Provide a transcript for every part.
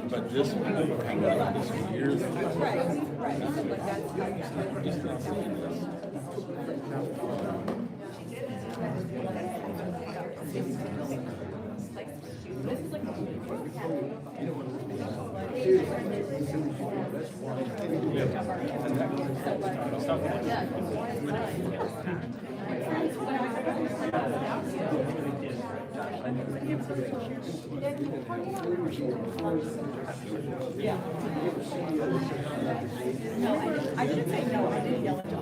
But this one, I got this years ago. Yeah. No, I didn't say no. I didn't yell at you.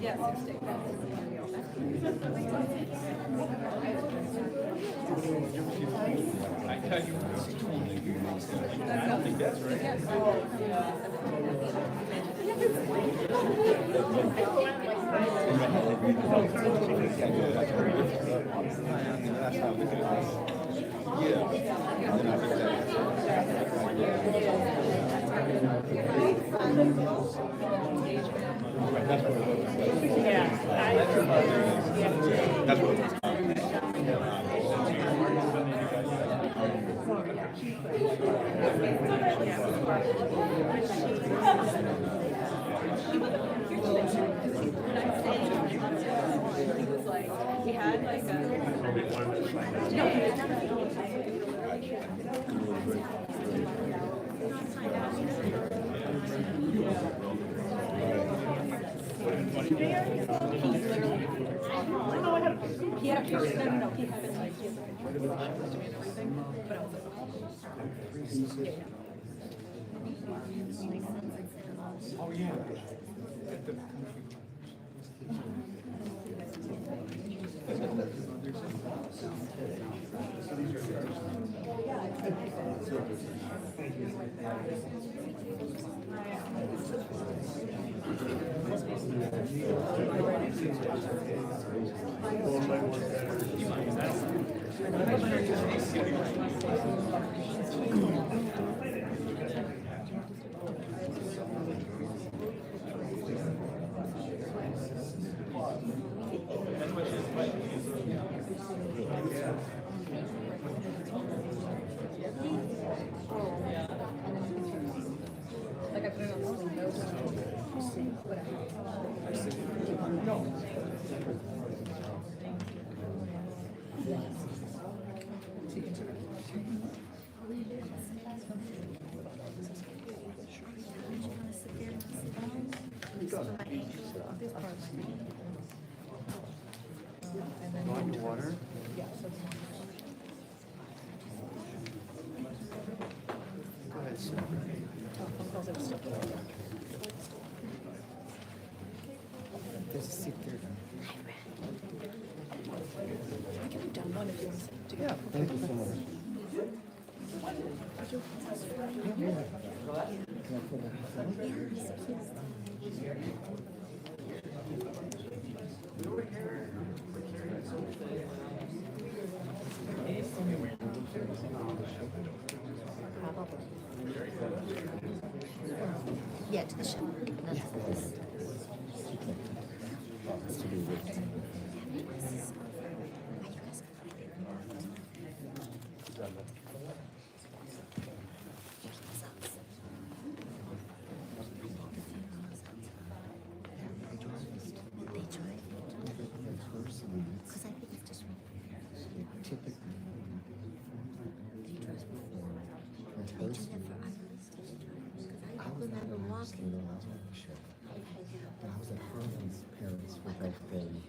Yeah. But I tell you, I don't think that's right. That's what it was. he had like he had a picture. No, he had it like he has a picture of the show was doing everything. But I was like, Oh, yeah. like I put it on the nose. Water? Go ahead, sir. There's a seat there. I can have done one if you want to. Yeah, thank you so much. Can I put Yeah, to the show. Not to this. Because I think it's just typically? they dress before. They do that for idols. I remember walking. But I was at Harlan's parents were both very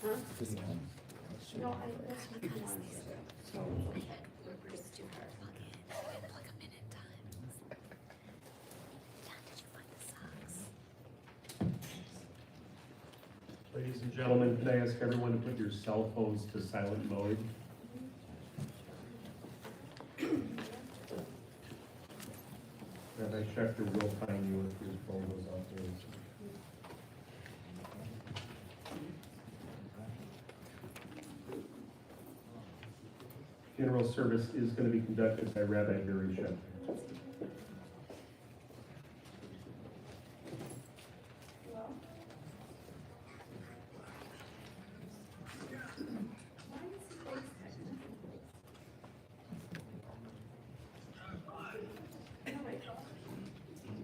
This is kind No, that's what I kind of said. So, we're just do her plug in, and like a minute time. John, did you find the socks? Ladies and gentlemen, can I ask everyone to put your cell phones to silent mode? And I checked, or we'll find you if your phone goes off there. Funeral service is going to be conducted by Rabbi Barry Shep.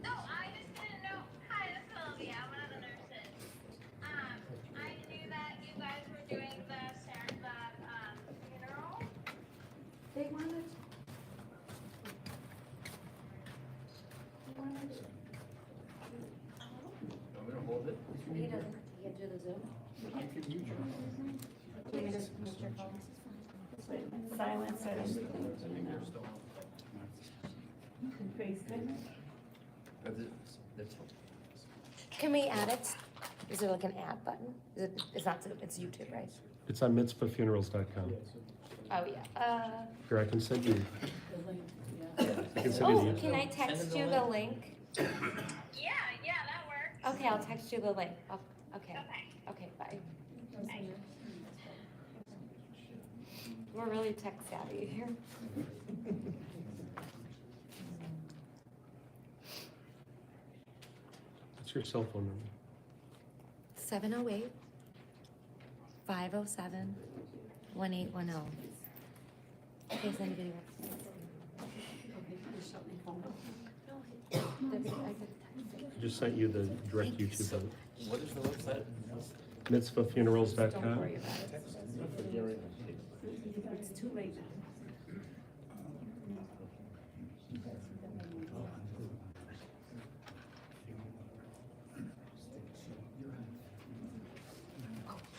No, I just didn't know. Hi, this is Olivia. I'm one of the nurses. I knew that you guys were doing the funeral. They wanted. He doesn't, he can do the Zoom. You can just mute your phone. Silence it. FaceTime. Can we add it? Is there like an add button? It's not, it's YouTube, right? It's on mitzvahfunerals.com. Oh, yeah. Here, I can send you. I can send you Oh, the can I text you the link? Yeah, that works. Okay, I'll text you the link. Okay, Okay. okay, bye. We're really tech savvy here. What's your cell phone number? 708-507-1810. In case anybody wants to. I just sent you the direct Thank you YouTube so link. What is the website? Don't Mitzvahfunerals.com. worry about it. It's too late.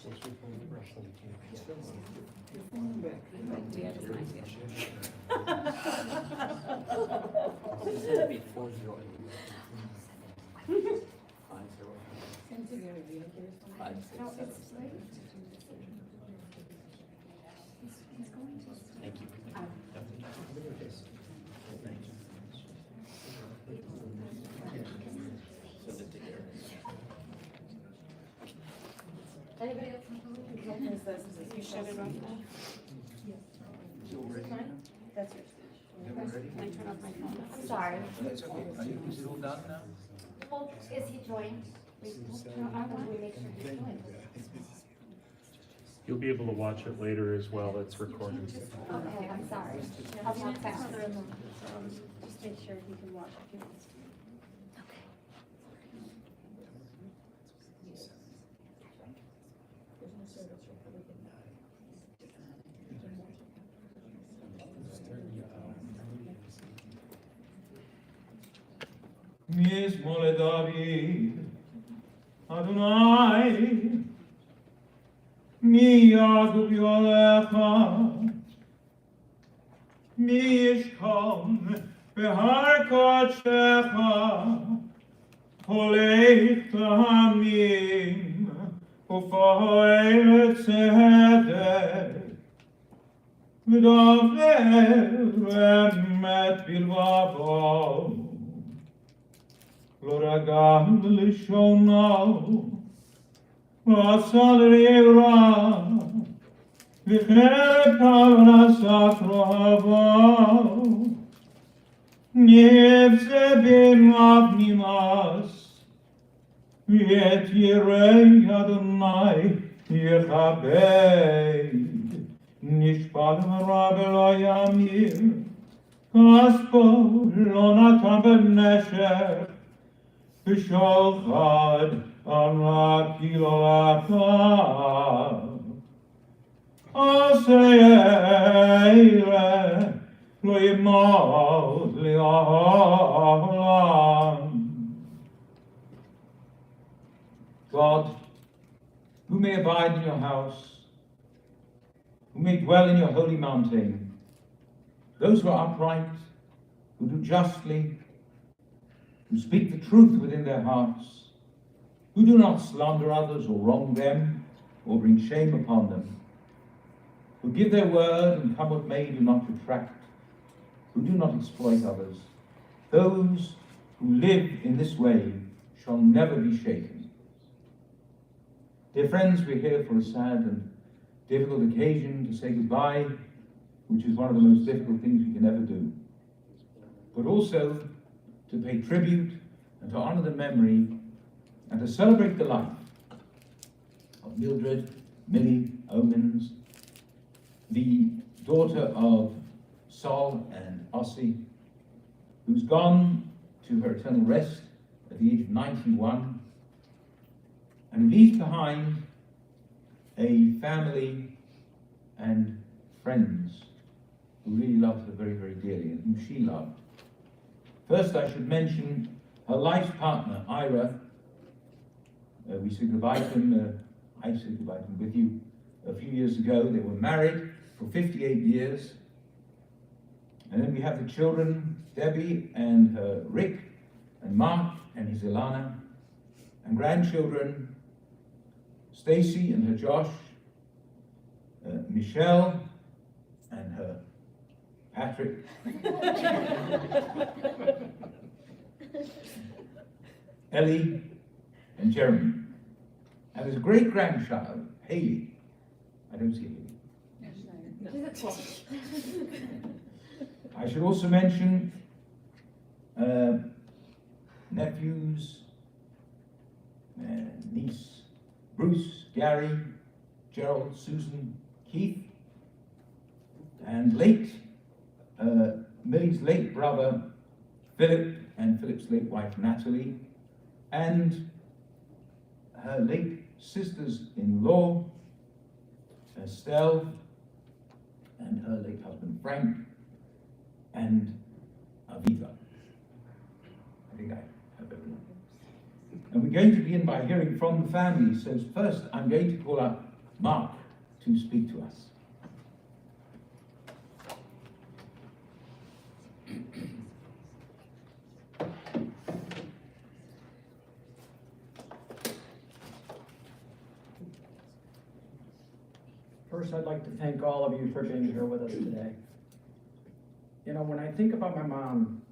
What's your phone number? I'll send it to you. Do you have an idea? It's gonna be 408. 567. Thank you. Send it to Gary. Anybody else? You shut it off now? That's yours. Can I turn off my phone? I'm sorry. It's okay. Are you, is it all done now? Well, is he joined? We make sure he's joined. You'll be able to watch it later as well. It's recorded. Okay, I'm sorry. I'll talk fast. Just make sure he can watch if he wants to. Okay. Mismole David, Adonai, mi yadu b'yolecha, mi yishkom behar kodshecha, holech tamim, ufoel tzedek, v'daver emet bilvavo, Loragam lishono, vasal reira, vicher parasat rohavo, nevze bim avnimas, viet yirei Adonai yechabed, nishpat rabbe lo yamir, kaspo lo natan b'neshech, B'sholchad al kilolata, Aseire lo yimod li'olam. God, who who may abide in your house, who may dwell in your holy mountain, those who are upright, who do justly, who speak the truth within their hearts, who do not slander others or wrong them or bring shame upon them, who give their word and come what may do not retract, who do not exploit others. Those who live in this way shall never be shaken. Dear friends, we're here for a sad and difficult occasion to say goodbye, which is one of the most difficult things we can ever do, but also to pay tribute and to honor the memory and to celebrate the life of Mildred Millie Omens, the daughter of Sol and Ossie, who's gone to her eternal rest at the age of 91, and leaves behind a family and friends who really loved her very, very dearly and whom she loved. First, I should mention her life partner, Ira. We said goodbye to him, I said goodbye to him with you a few years ago. They were married for 58 years. And then we have the children, Debbie and her Rick, and Mark and his Ilana, and grandchildren, Stacy and her Josh, Michelle and her Patrick, Ellie and Jeremy. And there's a great grandchild, Haley. I don't see Haley. I should also mention nephews, niece, Bruce, Gary, Gerald, Susan, Keith, and Millie's late brother, Philip, and Philip's late wife, Natalie, and her late sisters-in-law, Estelle, and her late husband, Frank, and Aviva. I think I have everyone. And we're going to begin by hearing from the family. So first, I'm going to call up Mark to speak to us. First, I'd like to thank all of you for being here with us today. You know, when I think about my mom,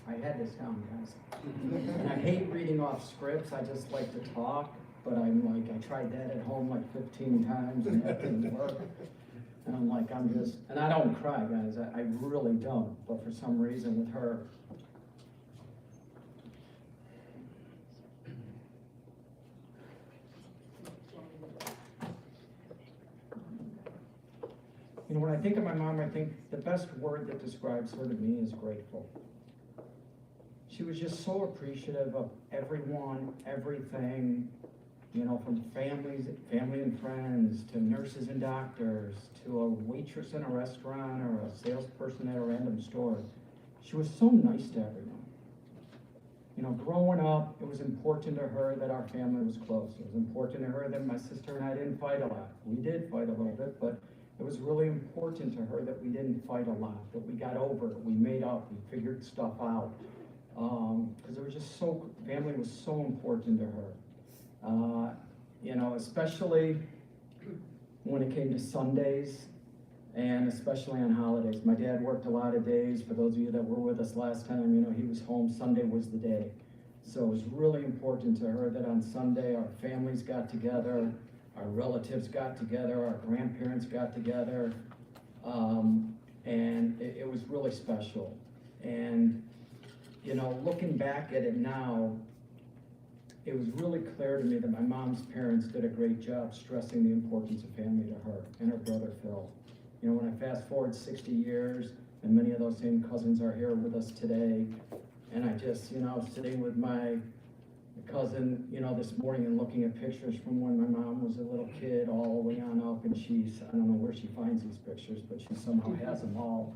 I had this down, guys. And I hate reading off scripts. I just like to talk, but I'm like, I tried that at home like 15 times and that didn't work. And I'm like, and I don't cry, guys. I really don't. But for some reason with her, you know, when I think of my mom, I think the best word that describes her to me is grateful. She was just so appreciative of everyone, everything, you know, from family and friends, to nurses and doctors, to a waitress in a restaurant or a salesperson at a random store. She was so nice to everyone. You know, growing up, it was important to her that our family was close. It was important to her that my sister and I didn't fight a lot. We did fight a little bit, but it was really important to her that we didn't fight a lot, that we got over it, we made up, we figured stuff out. Because it was just family was so important to her. You know, especially when it came to Sundays and especially on holidays. My dad worked a lot of days. For those of you that were with us last time, you know, he was home. Sunday was the day. So it was really important to her that on Sunday our families got together, our relatives got together, our grandparents got together, and it was really special. And, you know, looking back at it now, it was really clear to me that my mom's parents did a great job stressing the importance of family to her and her brother Phil. You know, when I fast forward 60 years, and many of those same cousins are here with us today, and I just, you know, I was sitting with my cousin, you know, this morning and looking at pictures from when my mom was a little kid all the way on up, and I don't know where she finds these pictures, but she somehow has them all.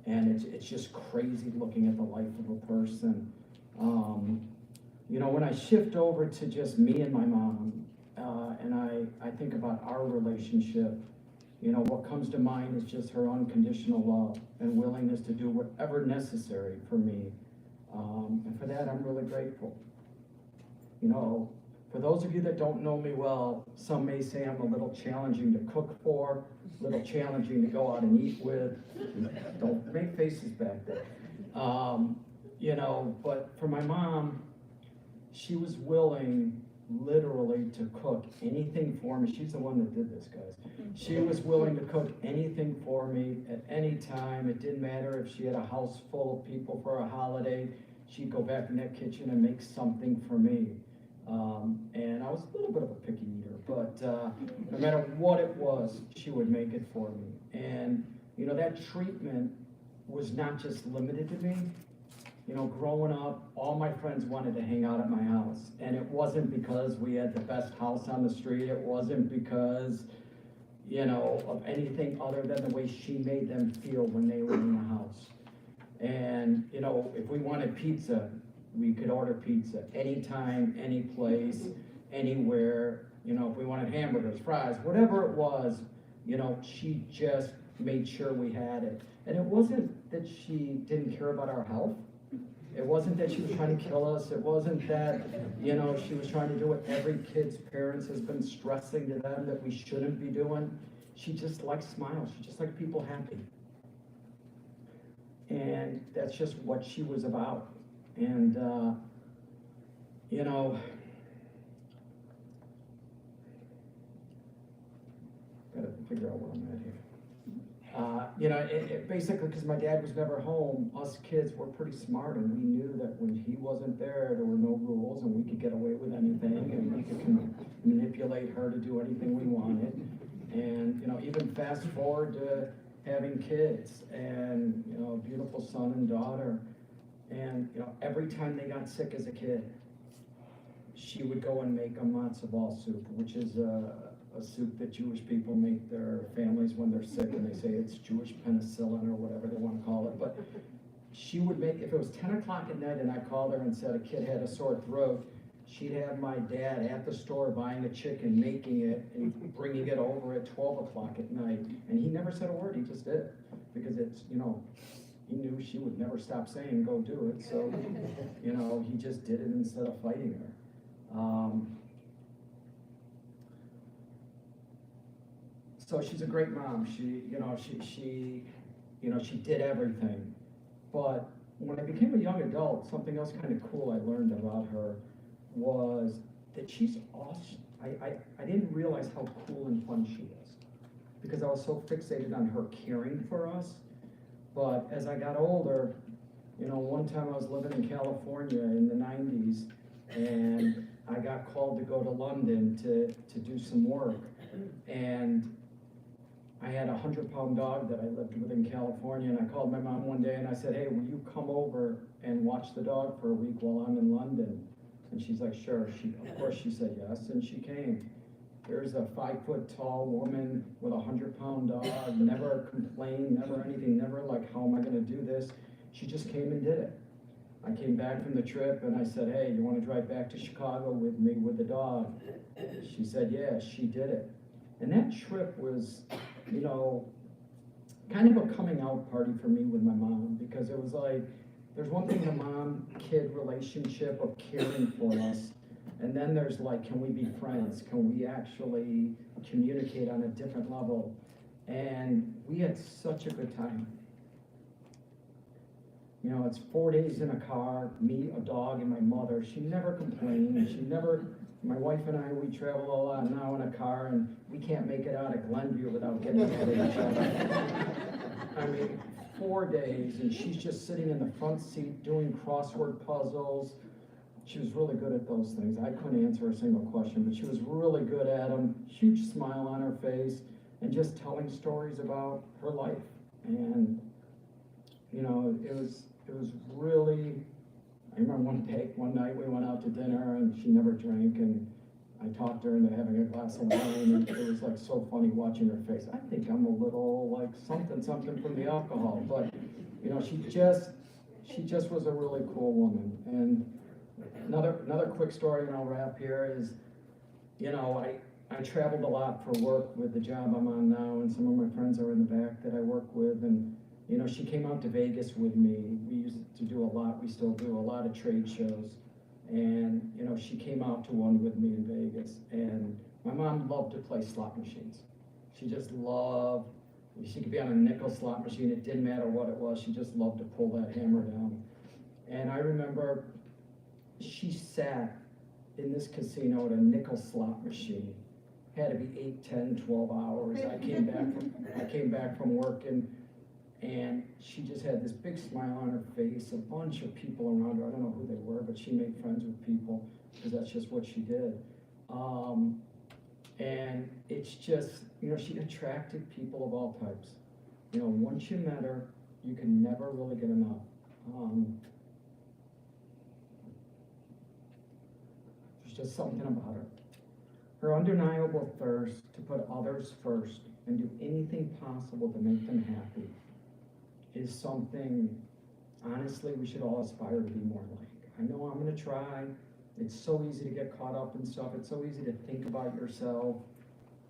And it's just crazy looking at the life of a person. You know, when I shift over to just me and my mom, and I think about our relationship, you know, what comes to mind is just her unconditional love and willingness to do whatever necessary for me. And for that, I'm really grateful. You know, for those of you that don't know me well, some may say I'm a little challenging to cook for, a little challenging to go out and eat with. Don't make faces back there. You know, but for my mom, she was willing literally to cook anything for me. She's the one that did this, guys. She was willing to cook anything for me at any time. It didn't matter if she had a house full of people for a holiday. She'd go back in that kitchen and make something for me. And I was a little bit of a picky eater, but no matter what it was, she would make it for me. And, you know, that treatment was not just limited to me. You know, growing up, all my friends wanted to hang out at my house. And it wasn't because we had the best house on the street. It wasn't because, you know, of anything other than the way she made them feel when they were in the house. And, you know, if we wanted pizza, we could order pizza anytime, any place, anywhere. You know, if we wanted hamburgers, fries, whatever it was, you know, she just made sure we had it. And it wasn't that she didn't care about our health. It wasn't that she was trying to kill us. It wasn't that, you know, she was trying to do what every kid's parents has been stressing to them that we shouldn't be doing. She just liked smiles. She just liked people happy. And that's just what she was about. And, you know, gotta figure out where I'm at here. You know, it basically, because my dad was never home, us kids were pretty smart, and we knew that when he wasn't there, there were no rules, and we could get away with anything, and we could manipulate her to do anything we wanted. And, you know, even fast forward to having kids, and, you know, a beautiful son and daughter. And, you know, every time they got sick as a kid, she would go and make a matzo ball soup, which is a soup that Jewish people make their families when they're sick, and they say it's Jewish penicillin or whatever they want to call it. But she would make, if it was 10 o'clock at night and I called her and said a kid had a sore throat, she'd have my dad at the store buying a chicken, making it, and bringing it over at 12 o'clock at night. And he never said a word, he just did it. Because it's, you know, he knew she would never stop saying, go do it. So, you know, he just did it instead of fighting her. So she's a great mom. She did everything. But when I became a young adult, something else kind of cool I learned about her was that she's awesome. I didn't realize how cool and fun she was because I was so fixated on her caring for us. But as I got older, you know, one time I was living in California in the 90s, and I got called to go to London to do some work. And I had a 100-pound dog that I lived with in California, and I called my mom one day and I said, hey, will you come over and watch the dog for a week while I'm in London? And she's like, sure. Of course she said yes, and she came. Here's a 5-foot-tall woman with a 100-pound dog, never complained, never anything, never like, how am I gonna do this? She just came and did it. I came back from the trip and I said, hey, you wanna drive back to Chicago with me with the dog? She said, yeah, she did it. And that trip was, you know, kind of a coming out party for me with my mom, because it was like, there's one thing, the mom-kid relationship of caring for us, and then there's like, can we be friends? Can we actually communicate on a different level? And we had such a good time. You know, it's 4 days in a car, me, a dog, and my mother. She never complained. She never, my wife and I, we travel a lot now in a car, and we can't make it out of Glenview without getting mad at each other. I mean, 4 days, and she's just sitting in the front seat doing crossword puzzles. She was really good at those things. I couldn't answer a single question, but she was really good at them. Huge smile on her face, and just telling stories about her life. And, you know, it was really, I remember one night we went out to dinner, and she never drank, and I talked her into having a glass of wine, and it was like so funny watching her face. I think I'm a little like something from the alcohol, but you know, she just was a really cool woman. And another quick story, and I'll wrap here, is, you know, I traveled a lot for work with the job I'm on now, and some of my friends are in the back that I work with, and you know, she came out to Vegas with me. We used to do a lot, we still do a lot of trade shows. And, you know, she came out to one with me in Vegas. And my mom loved to play slot machines. She just loved, she could be on a nickel slot machine, it didn't matter what it was, she just loved to pull that hammer down. And I remember she sat in this casino at a nickel slot machine. Had to be 8, 10, 12 hours. I came back from work, and she just had this big smile on her face, a bunch of people around her. I don't know who they were, but she made friends with people because that's just what she did. And it's just, you know, she attracted people of all types. You know, once you met her, you can never really get enough. There's just something about her. Her undeniable thirst to put others first and do anything possible to make them happy is something, honestly, we should all aspire to be more like. I know I'm gonna try. It's so easy to get caught up in stuff. It's so easy to think about yourself.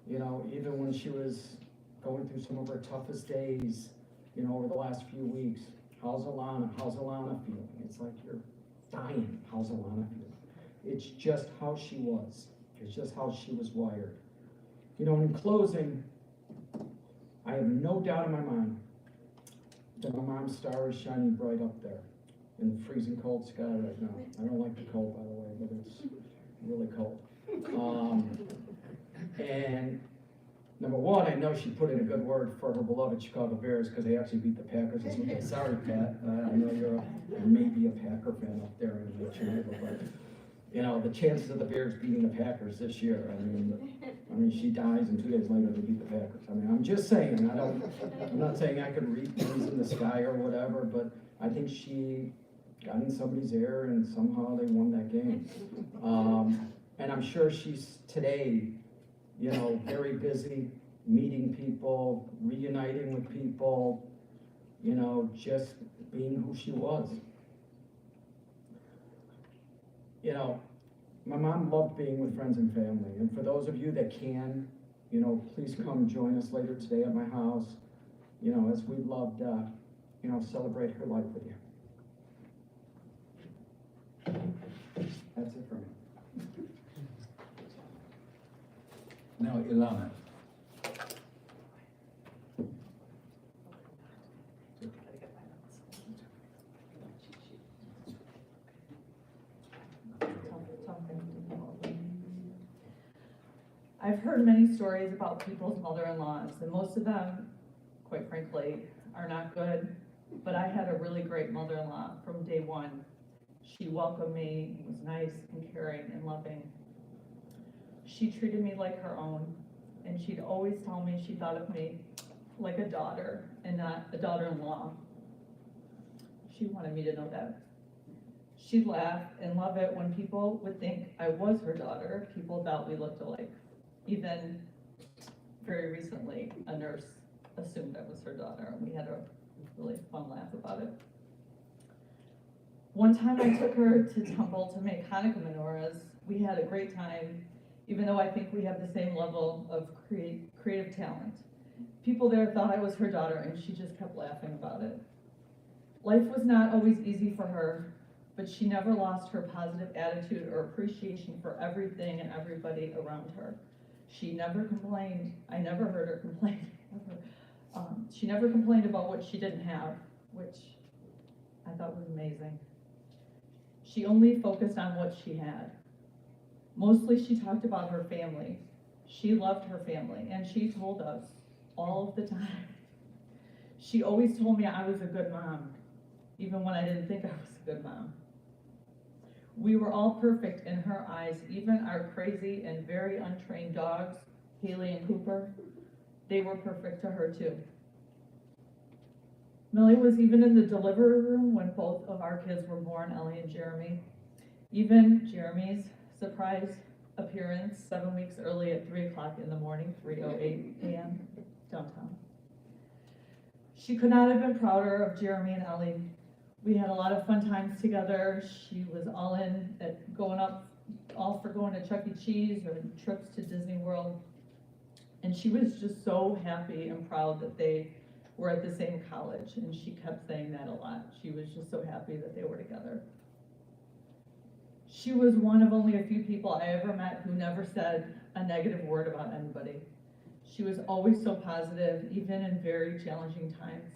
You know, even when she was going through some of her toughest days, you know, over the last few weeks, how's Alana? How's Alana feeling? It's like you're dying. How's Alana feeling? It's just how she was. It's just how she was wired. You know, in closing, I have no doubt in my mind that my mom's star is shining bright up there in the freezing cold sky right now. I don't like the cold, by the way, but it's really cold. And number one, I know she put in a good word for her beloved Chicago Bears because they actually beat the Packers this weekend. Sorry, Pat. I know you're maybe a Packer fan up there in the neighborhood, but you know, the chances of the Bears beating the Packers this year, I mean, she dies and 2 days later they beat the Packers. I mean, I'm just saying, I'm not saying I could read things in the sky or whatever, but I think she got in somebody's ear and somehow they won that game. And I'm sure she's today, you know, very busy meeting people, reuniting with people, you know, just being who she was. You know, my mom loved being with friends and family. And for those of you that can, you know, please come join us later today at my house, you know, as we'd love to, you know, celebrate her life with you. That's it for me. Now, Ilana. I've heard many stories about people's mother-in-laws, and most of them, quite frankly, are not good. But I had a really great mother-in-law from day one. She welcomed me, was nice and caring and loving. She treated me like her own, and she'd always tell me she thought of me like a daughter and not a daughter-in-law. She wanted me to know that. She'd laugh and love it when people would think I was her daughter. People thought we looked alike. Even very recently, a nurse assumed I was her daughter, and we had a really fun laugh about it. One time I took her to Temple to make Hanukkah menorahs. We had a great time, even though I think we have the same level of creative talent. People there thought I was her daughter, and she just kept laughing about it. Life was not always easy for her, but she never lost her positive attitude or appreciation for everything and everybody around her. She never complained. I never heard her complain. She never complained about what she didn't have, which I thought was amazing. She only focused on what she had. Mostly she talked about her family. She loved her family, and she told us all of the time. She always told me I was a good mom, even when I didn't think I was a good mom. We were all perfect in her eyes, even our crazy and very untrained dogs, Haley and Cooper. They were perfect to her too. Millie was even in the delivery room when both of our kids were born, Ellie and Jeremy. Even Jeremy's surprise appearance 7 weeks early at 3 o'clock in the morning, 3:08 a.m. downtown. She could not have been prouder of Jeremy and Ellie. We had a lot of fun times together. She was all in at all for going to Chuck E. Cheese or trips to Disney World. And she was just so happy and proud that they were at the same college, and she kept saying that a lot. She was just so happy that they were together. She was one of only a few people I ever met who never said a negative word about anybody. She was always so positive, even in very challenging times.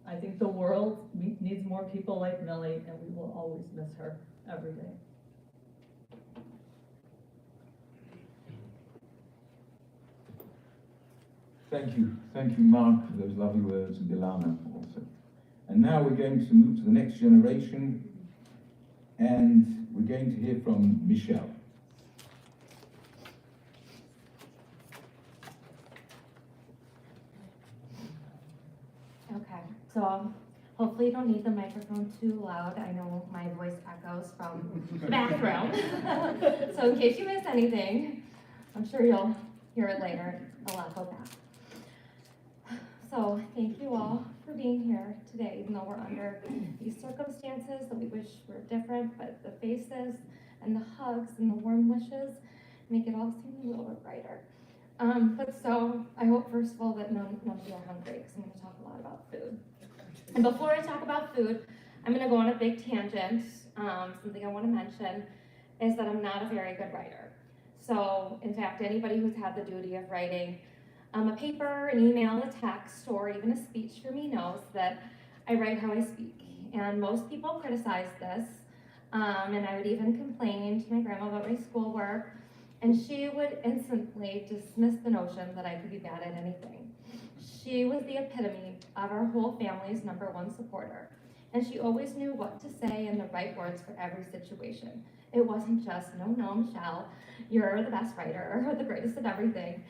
I think the world needs more people like Millie, and we will always miss her every day. Thank you, Mark, for those lovely words, and Ilana also. And now we're going to move to the next generation, and we're going to hear from Michelle. Okay, so hopefully you don't need the microphone too loud. I know my voice echoes from the bathroom. So in case you missed anything, I'm sure you'll hear it later. I'll echo back. So thank you all for being here today, even though we're under these circumstances that we wish were different, but the faces and the hugs and the warm wishes make it all seem a little bit brighter. But so I hope first of all that none of you are hungry, because I'm going to talk a lot about food. And before I talk about food, I'm going to go on a big tangent. Something I want to mention is that I'm not a very good writer. So in fact, anybody who's had the duty of writing a paper, an email, a text, or even a speech for me knows that I write how I speak. And most people criticize this, and I would even complain to my grandma about my schoolwork, and she would instantly dismiss the notion that I could be bad at anything. She was the epitome of our whole family's #1 supporter, and she always knew what to say and the right words for every situation. It wasn't just, no, Michelle, you're the best writer or the greatest at everything.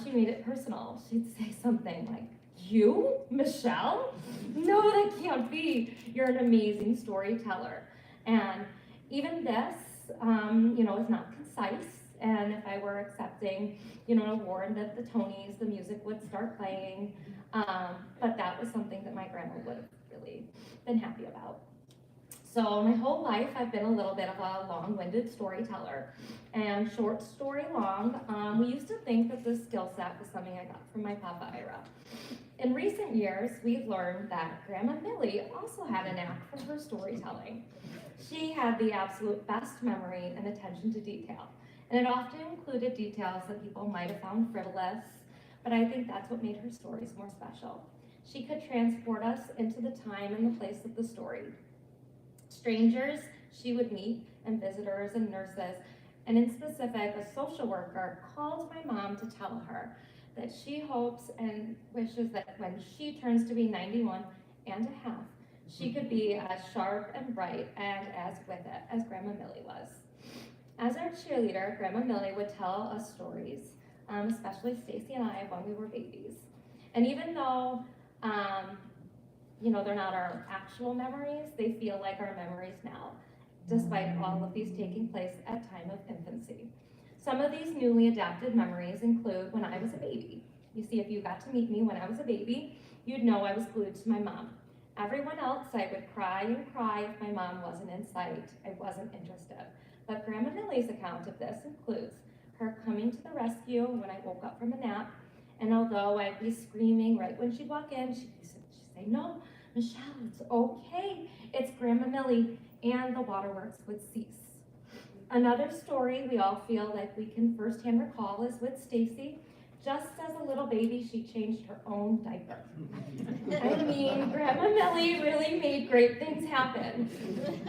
She made it personal. She'd say something like, you, Michelle? No, that can't be. You're an amazing storyteller. And even this, is not concise. And if I were accepting, an award at the Tonys, the music would start playing. But that was something that my grandma would have really been happy about. So my whole life, I've been a little bit of a long-winded storyteller. And short story long, we used to think that this skill set was something I got from my Papa Ira. In recent years, we've learned that Grandma Millie also had a knack for her storytelling. She had the absolute best memory and attention to detail. And it often included details that people might have found frivolous, but I think that's what made her stories more special. She could transport us into the time and the place of the story. Strangers she would meet, and visitors and nurses, and in specific, a social worker called my mom to tell her that she hopes and wishes that when she turns to be 91 and a half, she could be as sharp and bright and as with it as Grandma Millie was. As our cheerleader, Grandma Millie would tell us stories, especially Stacy and I when we were babies. And even though, they're not our actual memories, they feel like our memories now, despite all of these taking place at time of infancy. Some of these newly adapted memories include when I was a baby. You see, if you got to meet me when I was a baby, you'd know I was glued to my mom. Everyone else, I would cry and cry if my mom wasn't in sight. I wasn't interested. But Grandma Millie's account of this includes her coming to the rescue when I woke up from a nap, and although I'd be screaming right when she'd walk in, she'd say, no, Michelle, it's okay. It's Grandma Millie, and the waterworks would cease. Another story we all feel like we can firsthand recall is with Stacy. Just as a little baby, she changed her own diaper. I mean, Grandma Millie really made great things happen.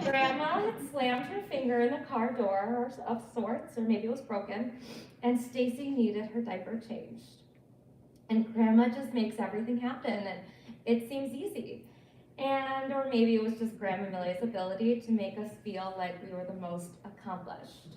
Grandma had slammed her finger in the car door of sorts, or maybe it was broken, and Stacy needed her diaper changed. And Grandma just makes everything happen, and it seems easy. Or maybe it was just Grandma Millie's ability to make us feel like we were the most accomplished.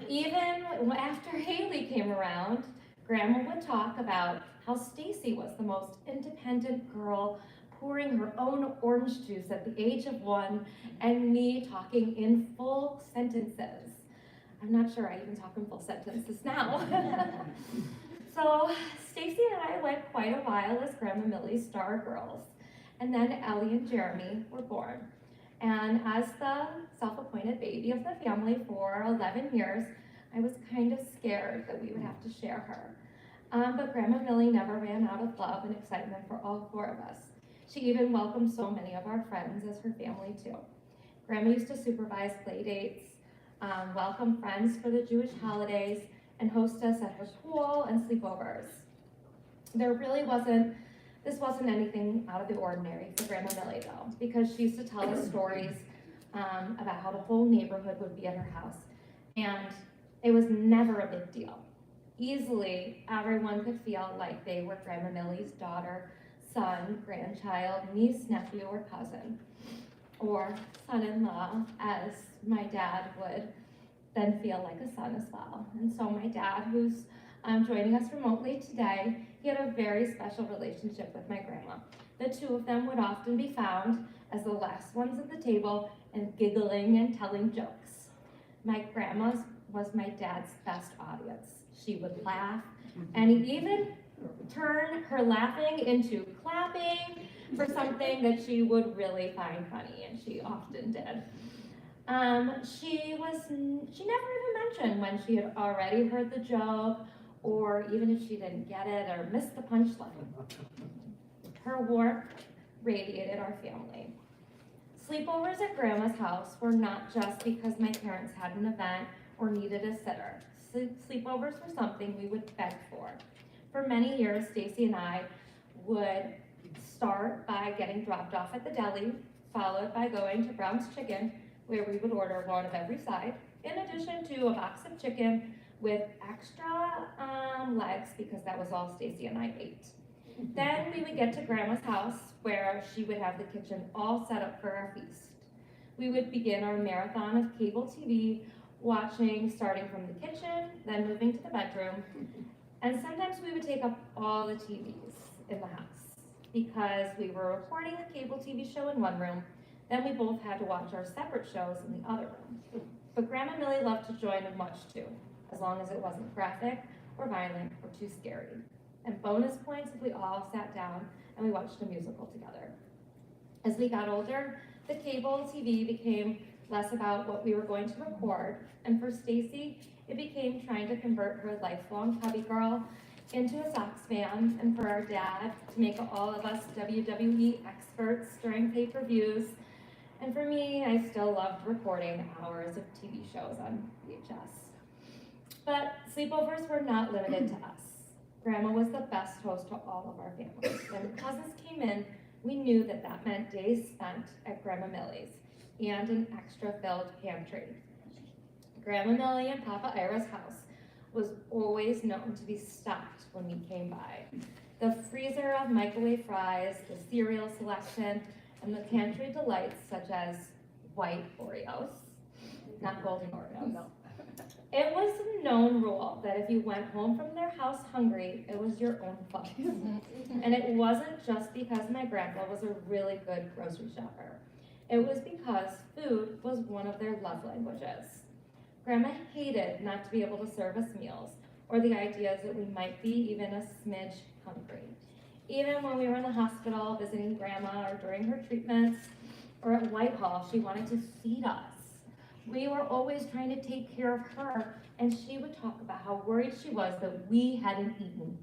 Even after Haley came around, Grandma would talk about how Stacy was the most independent girl, pouring her own orange juice at the age of 1, and me talking in full sentences. I'm not sure I even talk in full sentences now. So Stacy and I went quite a while as Grandma Millie's star girls. And then Ellie and Jeremy were born. And as the self-appointed baby of the family for 11 years, I was kind of scared that we would have to share her. But Grandma Millie never ran out of love and excitement for all four of us. She even welcomed so many of our friends as her family too. Grandma used to supervise play dates, welcome friends for the Jewish holidays, and host us at her pool and sleepovers. This wasn't anything out of the ordinary for Grandma Millie though, because she used to tell us stories about how the whole neighborhood would be at her house. And it was never a big deal. Easily, everyone could feel like they were Grandma Millie's daughter, son, grandchild, niece, nephew, or cousin, or son-in-law, as my dad would then feel like a son as well. And so my dad, who's joining us remotely today, he had a very special relationship with my grandma. The two of them would often be found as the last ones at the table and giggling and telling jokes. My grandma was my dad's best audience. She would laugh and even turn her laughing into clapping for something that she would really find funny, and she often did. She never even mentioned when she had already heard the joke, or even if she didn't get it or missed the punchline. Her warmth radiated our family. Sleepovers at Grandma's house were not just because my parents had an event or needed a sitter. Sleepovers were something we would beg for. For many years, Stacy and I would start by getting dropped off at the deli, followed by going to Brown's Chicken, where we would order one of every side, in addition to a box of chicken with extra legs, because that was all Stacy and I ate. Then we would get to Grandma's house, where she would have the kitchen all set up for our feast. We would begin our marathon of cable TV, watching starting from the kitchen, then moving to the bedroom, and sometimes we would take up all the TVs in the house, because we were recording a cable TV show in one room, then we both had to watch our separate shows in the other room. But Grandma Millie loved to join and watch too, as long as it wasn't graphic or violent or too scary. And bonus points if we all sat down and we watched a musical together. As we got older, the cable TV became less about what we were going to record, and for Stacy, it became trying to convert her lifelong hubby girl into a Sox fan, and for our dad to make all of us WWE experts during pay-per-views. And for me, I still loved recording hours of TV shows on VHS. But sleepovers were not limited to us. Grandma was the best host to all of our families. When cousins came in, we knew that that meant days spent at Grandma Millie's and an extra-filled pantry. Grandma Millie and Papa Ira's house was always known to be stocked when we came by. The freezer of microwave fries, the cereal selection, and the pantry delights such as white Oreos, not golden Oreos. No. It was a known rule that if you went home from their house hungry, it was your own fault. And it wasn't just because my grandpa was a really good grocery shopper. It was because food was one of their love languages. Grandma hated not to be able to serve us meals, or the ideas that we might be even a smidge hungry. Even when we were in the hospital visiting Grandma or during her treatments, or at Whitehall, she wanted to feed us. We were always trying to take care of her, and she would talk about how worried she was that we hadn't eaten.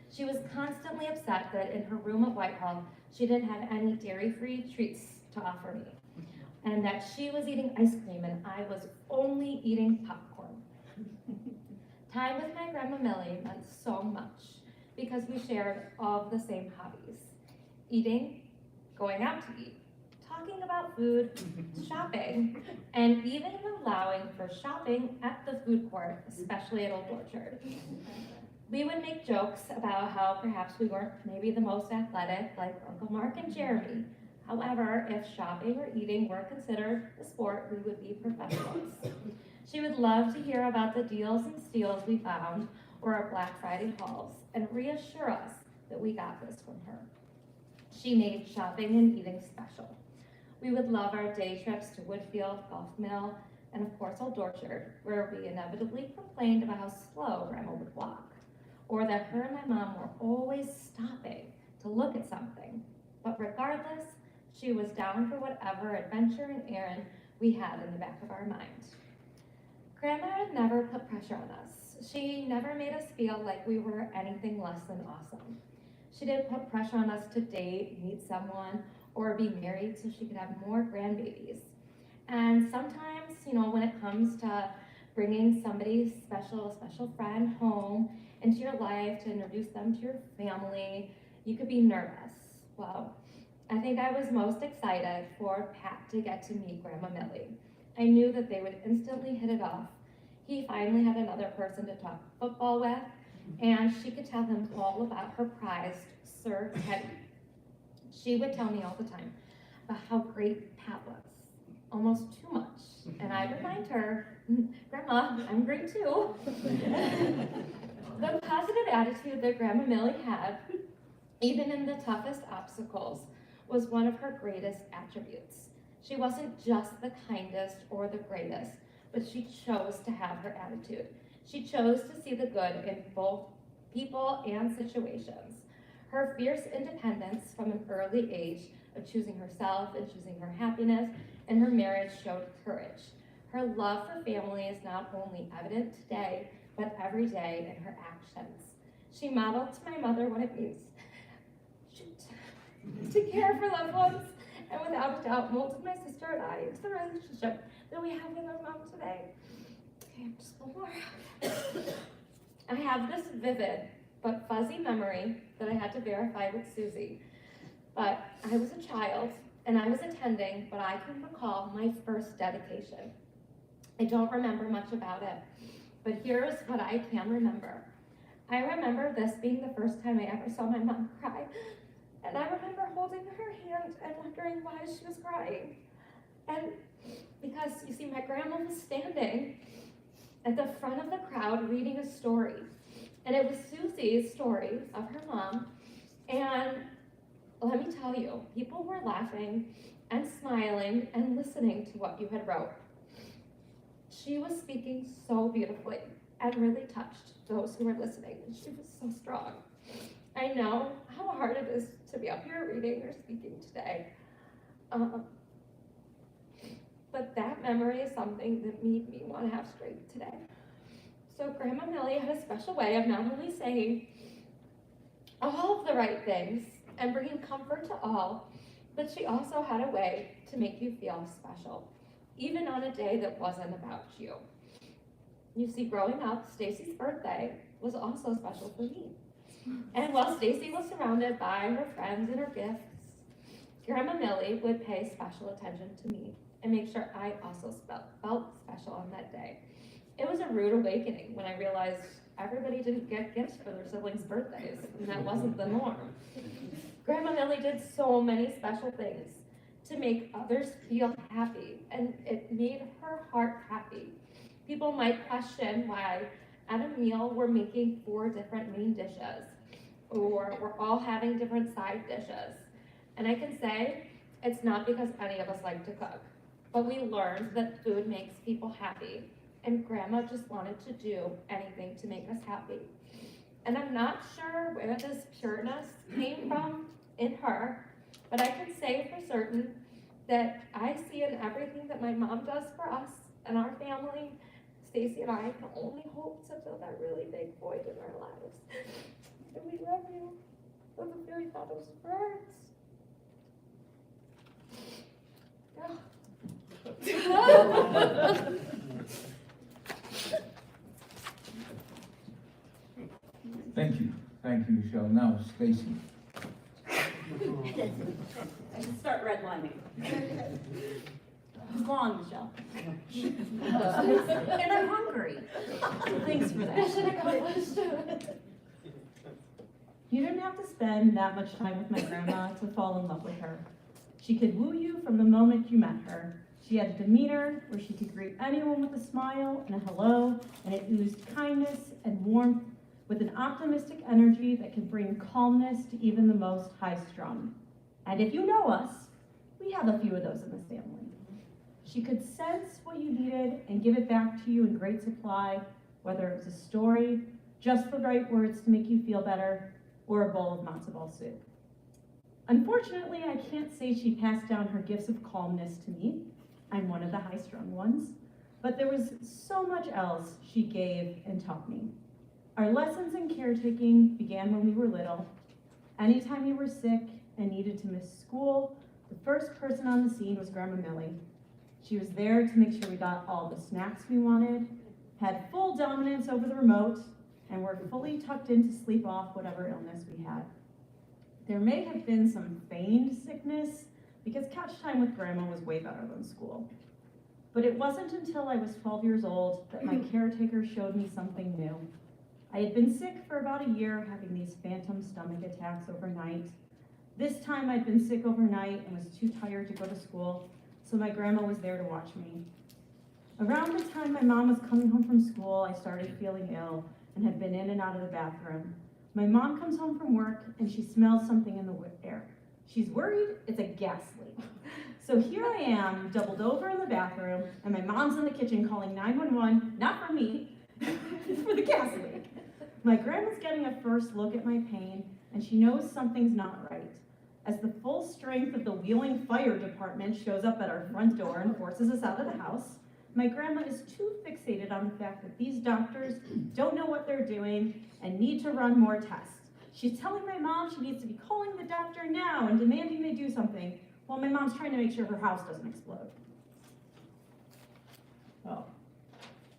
She was constantly upset that in her room at Whitehall, she didn't have any dairy-free treats to offer me, and that she was eating ice cream and I was only eating popcorn. Time with my Grandma Millie meant so much because we shared all the same hobbies: eating, going out to eat, talking about food, shopping, and even allowing for shopping at the food court, especially at Old Orchard. We would make jokes about how perhaps we weren't maybe the most athletic like Uncle Mark and Jeremy. However, if shopping or eating were considered a sport, we would be professionals. She would love to hear about the deals and steals we found or our Black Friday hauls and reassure us that we got this from her. She made shopping and eating special. We would love our day trips to Woodfield, Golf Mill, and of course Old Orchard, where we inevitably complained about how slow Grandma would walk, or that her and my mom were always stopping to look at something. But regardless, she was down for whatever adventure and errand we had in the back of our mind. Grandma had never put pressure on us. She never made us feel like we were anything less than awesome. She didn't put pressure on us to date, meet someone, or be married so she could have more grandbabies. And sometimes, when it comes to bringing somebody special, a special friend home into your life to introduce them to your family, you could be nervous. Well, I think I was most excited for Pat to get to meet Grandma Millie. I knew that they would instantly hit it off. He finally had another person to talk football with, and she could tell him all about her prized Sir Teddy. She would tell me all the time about how great Pat was, almost too much. And I'd remind her, Grandma, I'm great too. The positive attitude that Grandma Millie had, even in the toughest obstacles, was one of her greatest attributes. She wasn't just the kindest or the greatest, but she chose to have her attitude. She chose to see the good in both people and situations. Her fierce independence from an early age of choosing herself and choosing her happiness and her marriage showed courage. Her love for family is not only evident today, but every day in her actions. She modeled to my mother what it means to care for loved ones, and without a doubt molded my sister and I into the relationship that we have with our mom today. Okay, just one more. I have this vivid but fuzzy memory that I had to verify with Susie. But I was a child and I was attending, but I can recall my first dedication. I don't remember much about it, but here's what I can remember. I remember this being the first time I ever saw my mom cry. And I remember holding her hand and wondering why she was crying. And because, you see, my grandma was standing at the front of the crowd reading a story. And it was Susie's story of her mom. And let me tell you, people were laughing and smiling and listening to what you had wrote. She was speaking so beautifully and really touched those who were listening. And she was so strong. I know how hard it is to be up here reading or speaking today. But that memory is something that made me want to have strength today. So Grandma Millie had a special way of not only saying all of the right things and bringing comfort to all, but she also had a way to make you feel special, even on a day that wasn't about you. You see, growing up, Stacy's birthday was also special for me. And while Stacy was surrounded by her friends and her gifts, Grandma Millie would pay special attention to me and make sure I also felt special on that day. It was a rude awakening when I realized everybody didn't get gifts for their siblings' birthdays, and that wasn't the norm. Grandma Millie did so many special things to make others feel happy, and it made her heart happy. People might question why at a meal we're making 4 different main dishes, or we're all having different side dishes. And I can say it's not because any of us like to cook, but we learned that food makes people happy, and Grandma just wanted to do anything to make us happy. And I'm not sure where this pureness came from in her, but I can say for certain that I see in everything that my mom does for us and our family. Stacy and I can only hope to fill that really big void in our lives. And we love you from the very bottom of our hearts. Thank you, Michelle. Now, Stacy. I should start redlining. It's long, Michelle. And I'm hungry. Thanks for that. You didn't have to spend that much time with my grandma to fall in love with her. She could woo you from the moment you met her. She had a demeanor where she could greet anyone with a smile and a hello, and it oozed kindness and warmth with an optimistic energy that can bring calmness to even the most high-strung. And if you know us, we have a few of those in this family. She could sense what you needed and give it back to you in great supply, whether it was a story, just the right words to make you feel better, or a bowl of matzo ball soup. Unfortunately, I can't say she passed down her gifts of calmness to me. I'm one of the high-strung ones. But there was so much else she gave and taught me. Our lessons in caretaking began when we were little. Anytime we were sick and needed to miss school, the first person on the scene was Grandma Millie. She was there to make sure we got all the snacks we wanted, had full dominance over the remote, and were fully tucked in to sleep off whatever illness we had. There may have been some feigned sickness because couch time with Grandma was way better than school. But it wasn't until I was 12 years old that my caretaker showed me something new. I had been sick for about a year, having these phantom stomach attacks overnight. This time I'd been sick overnight and was too tired to go to school, so my grandma was there to watch me. Around the time my mom was coming home from school, I started feeling ill and had been in and out of the bathroom. My mom comes home from work and she smells something in the air. She's worried it's a gas leak. So here I am, doubled over in the bathroom, and my mom's in the kitchen calling 911, not for me, for the gas leak. My grandma's getting a first look at my pain, and she knows something's not right. As the full strength of the Wheeling Fire Department shows up at our front door and forces us out of the house, my grandma is too fixated on the fact that these doctors don't know what they're doing and need to run more tests. She's telling my mom she needs to be calling the doctor now and demanding they do something, while my mom's trying to make sure her house doesn't explode. Oh.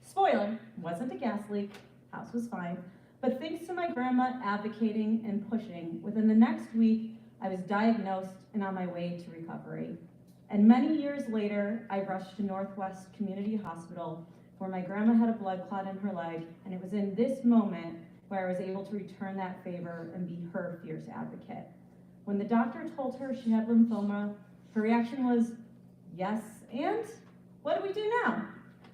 Spoiler, wasn't a gas leak, house was fine, but thanks to my grandma advocating and pushing, within the next week, I was diagnosed and on my way to recovery. And many years later, I rushed to Northwest Community Hospital where my grandma had a blood clot in her leg, and it was in this moment where I was able to return that favor and be her fierce advocate. When the doctor told her she had lymphoma, her reaction was, yes, and what do we do now?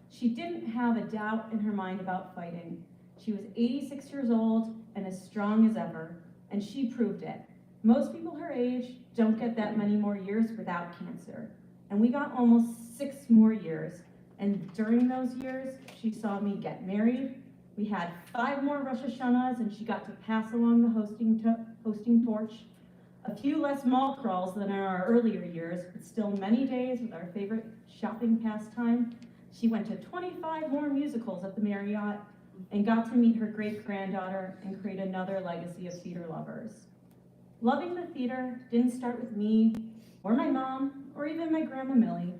She didn't have a doubt in her mind about fighting. She was 86 years old and as strong as ever, and she proved it. Most people her age don't get that many more years without cancer, and we got almost 6 more years. And during those years, she saw me get married. We had 5 more Rosh Hashanahs, and she got to pass along the hosting torch. A few less mall crawls than in our earlier years, but still many days with our favorite shopping pastime. She went to 25 more musicals at the Marriott and got to meet her great-granddaughter and create another legacy of theater lovers. Loving the theater didn't start with me, or my mom, or even my Grandma Millie.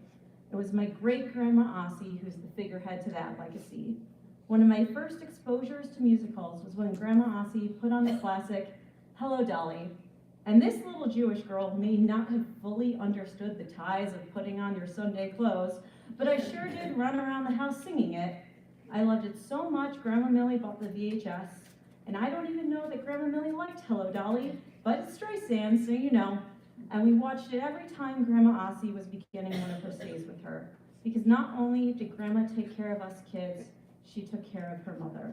It was my great-grandma Ossie who's the figurehead to that legacy. One of my first exposures to musicals was when Grandma Ossie put on the classic Hello, Dolly. And this little Jewish girl may not have fully understood the ties of putting on your Sunday clothes, but I sure did run around the house singing it. I loved it so much, Grandma Millie bought the VHS, and I don't even know that Grandma Millie liked Hello, Dolly, but it's Streisand, so you know. And we watched it every time Grandma Ossie was beginning one of her stays with her, because not only did Grandma take care of us kids, she took care of her mother.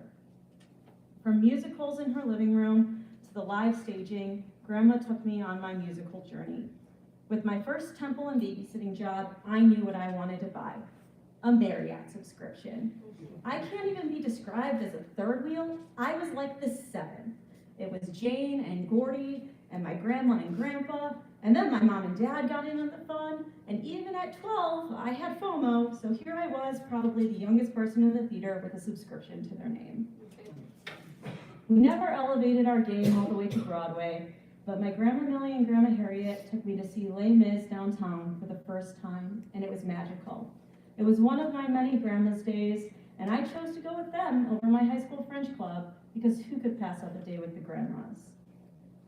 From musicals in her living room to the live staging, Grandma took me on my musical journey. With my first temple and babysitting job, I knew what I wanted to buy, a Marriott subscription. I can't even be described as a third wheel. I was like the 7. It was Jane and Gordy and my grandma and grandpa, and then my mom and dad got in on the fun, and even at 12, I had FOMO, so here I was, probably the youngest person in the theater with a subscription to their name. We never elevated our game all the way to Broadway, but my Grandma Millie and Grandma Harriet took me to see Les Mis downtown for the first time, and it was magical. It was one of my many grandma's days, and I chose to go with them over my high school French club, because who could pass up a day with the grandmas?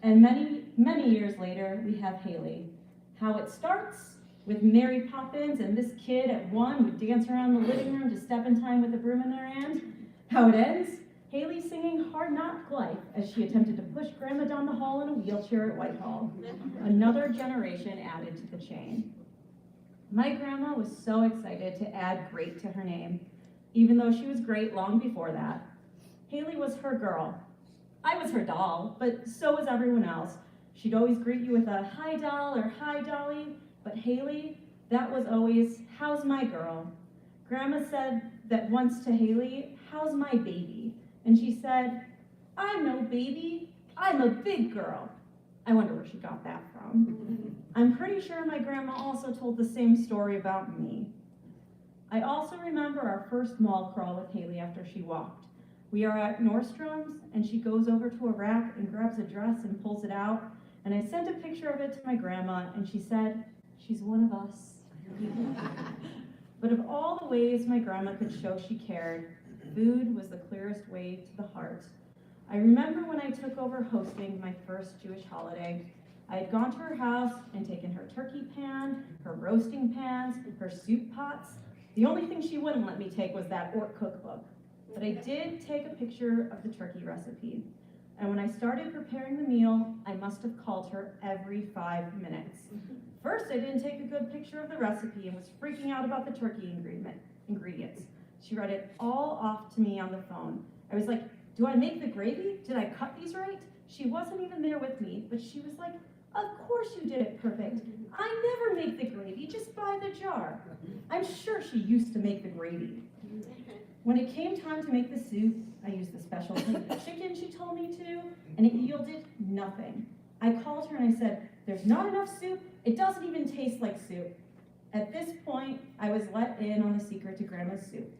And many, many years later, we have Haley. How it starts with Mary Poppins and this kid at 1 would dance around the living room to Step in Time with a broom in their hand. How it ends, Haley singing Hard Knock Life as she attempted to push Grandma down the hall in a wheelchair at Whitehall. Another generation added to the chain. My grandma was so excited to add great to her name, even though she was great long before that. Haley was her girl. I was her doll, but so was everyone else. She'd always greet you with a hi doll or hi dolly, but Haley, that was always, how's my girl? Grandma said that once to Haley, how's my baby? And she said, I'm no baby, I'm a big girl. I wonder where she got that from. I'm pretty sure my grandma also told the same story about me. I also remember our first mall crawl with Haley after she walked. We are at Nordstrom's, and she goes over to a rack and grabs a dress and pulls it out, and I sent a picture of it to my grandma, and she said, she's one of us. But of all the ways my grandma could show she cared, food was the clearest way to the heart. I remember when I took over hosting my first Jewish holiday, I had gone to her house and taken her turkey pan, her roasting pans, her soup pots. The only thing she wouldn't let me take was that Ort cookbook. But I did take a picture of the turkey recipe. And when I started preparing the meal, I must have called her every 5 minutes. First, I didn't take a good picture of the recipe and was freaking out about the turkey ingredients. She read it all off to me on the phone. I was like, do I make the gravy? Did I cut these right? She wasn't even there with me, but she was like, of course you did it perfect. I never make the gravy, just buy the jar. I'm sure she used to make the gravy. When it came time to make the soup, I used the special type of chicken she told me to, and it yielded nothing. I called her and I said, there's not enough soup, it doesn't even taste like soup. At this point, I was let in on the secret to Grandma's soup.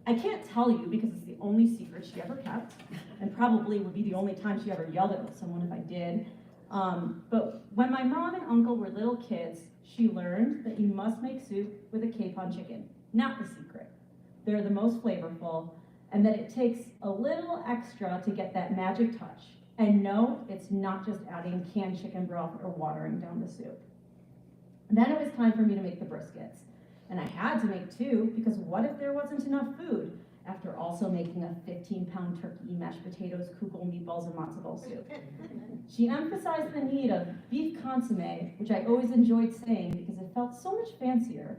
I can't tell you because it's the only secret she ever kept, and probably would be the only time she ever yelled at someone if I did. But when my mom and uncle were little kids, she learned that you must make soup with a capon chicken, not the secret. They're the most flavorful, and that it takes a little extra to get that magic touch. And no, it's not just adding canned chicken broth or watering down the soup. And then it was time for me to make the briskets. And I had to make two, because what if there wasn't enough food after also making a 15-pound turkey, mashed potatoes, kugel, meatballs, and matzo ball soup? She emphasized the need of beef consomme, which I always enjoyed saying because it felt so much fancier.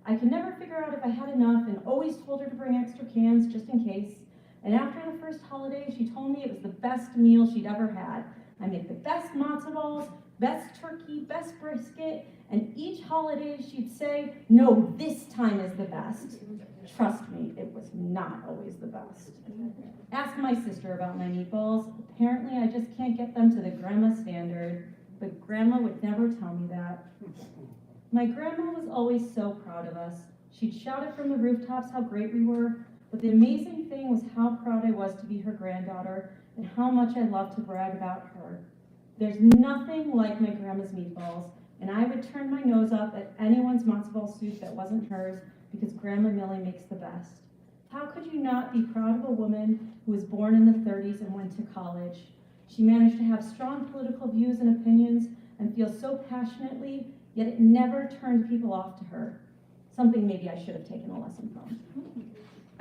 I could never figure out if I had enough and always told her to bring extra cans just in case. And after the first holiday, she told me it was the best meal she'd ever had. I make the best matzo balls, best turkey, best brisket, and each holiday she'd say, no, this time is the best. Trust me, it was not always the best. Ask my sister about my meatballs. Apparently I just can't get them to the grandma standard, but grandma would never tell me that. My grandma was always so proud of us. She'd shout it from the rooftops how great we were, but the amazing thing was how proud I was to be her granddaughter and how much I loved to brag about her. There's nothing like my grandma's meatballs, and I would turn my nose up at anyone's matzo ball soup that wasn't hers because Grandma Millie makes the best. How could you not be proud of a woman who was born in the 30s and went to college? She managed to have strong political views and opinions and feel so passionately, yet it never turned people off to her. Something maybe I should have taken a lesson from.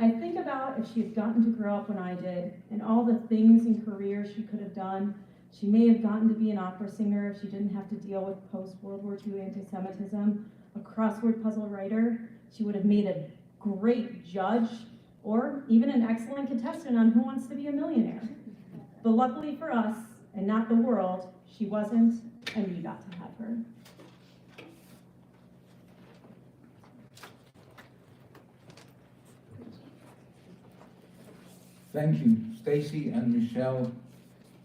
I think about if she had gotten to grow up when I did, and all the things and careers she could have done. She may have gotten to be an opera singer if she didn't have to deal with post-World War II anti-Semitism, a crossword puzzle writer. She would have made a great judge, or even an excellent contestant on Who Wants to Be a Millionaire. But luckily for us, and not the world, she wasn't, and we got to have her. Thank you, Stacy and Michelle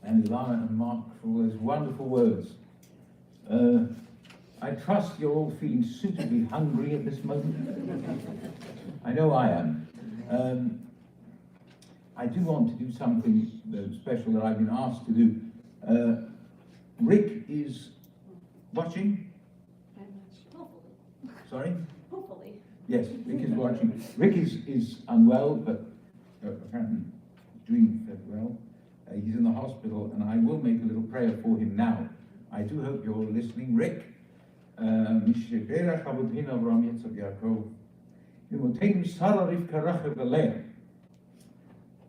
and Ilana and Mark for all those wonderful words. I trust you're all feeling suitably hungry at this moment. I know I am. I do want to do something special that I've been asked to do. Rick is watching? Hopefully. Sorry? Hopefully. Yes, Rick is watching. Rick is unwell, but apparently doing very well. He's in the hospital, and I will make a little prayer for him now. I do hope you're all listening. Rick,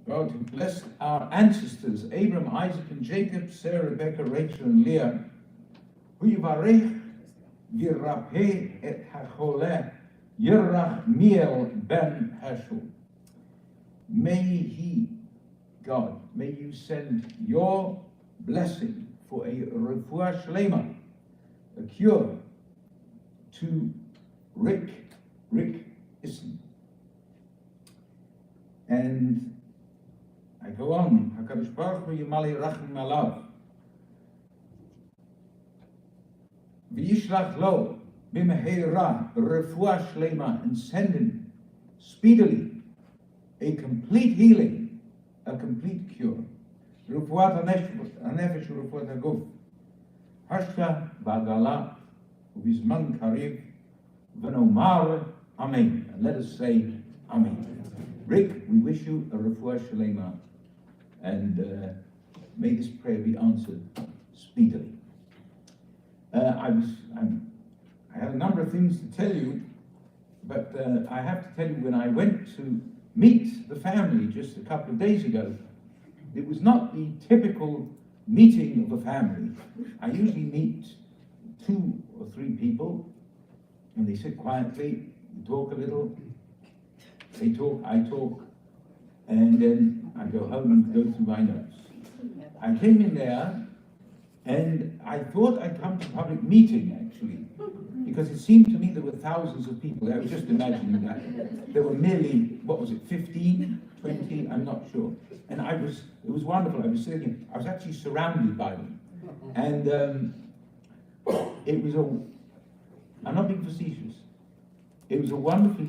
God who blessed our ancestors, Abraham, Isaac, and Jacob, Sarah, Rebecca, Rachel, and Leah, hu yivarech v'yirapeh et hacholeh Yirach Miel ben Heshul. May he, God, may you send your blessing for a refuah shlema, a cure to Rick Issen. And I go on, HaKadosh Baruch Hu Yimali Rachem Alav. V'yishlach lo b'meheira refuah shlema, and send him speedily a complete healing, a complete cure. Refuat hanefesh u'refuat haguf. Hashta v'agala u'bizman kariv v'nomar amen. And let us say amen. Rick, we wish you a refuah shlema, and may this prayer be answered speedily. I have a number of things to tell you, but I have to tell you, when I went to meet the family just a couple of days ago, it was not the typical meeting of a family. I usually meet 2 or 3 people, and they sit quietly, we talk a little, they talk, I talk, and then I go home and go through my notes. I came in there, and I thought I'd come to a public meeting, actually, because it seemed to me there were thousands of people. I was just imagining that. There were merely, 15, 20, I'm not sure. And it was wonderful. I was sitting, I was actually surrounded by them. And it was I'm not being facetious, it was a wonderfully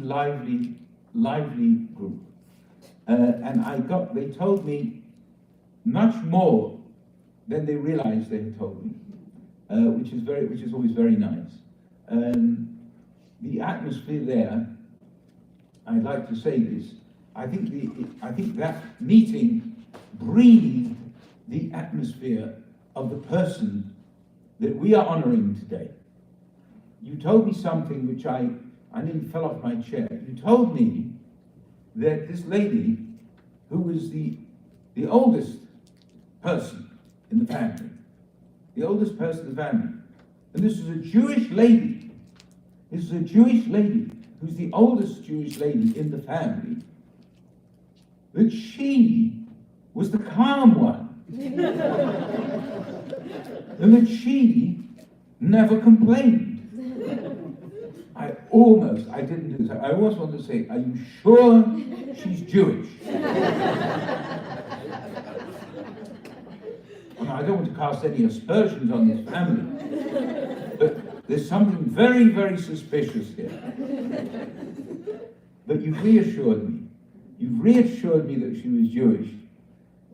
lively group. And they told me much more than they realized they had told me, which is always very nice. The atmosphere there, I'd like to say this, I think that meeting breathed the atmosphere of the person that we are honoring today. You told me something which I nearly fell off my chair. You told me that this lady, who was the oldest person in the family, and this is a Jewish lady, who's the oldest Jewish lady in the family, that she was the calm one, and that she never complained. I didn't do that. I almost wanted to say, are you sure she's Jewish? I don't want to cast any aspersions on this family, but there's something very, very suspicious here. But you've reassured me. You've reassured me that she was Jewish,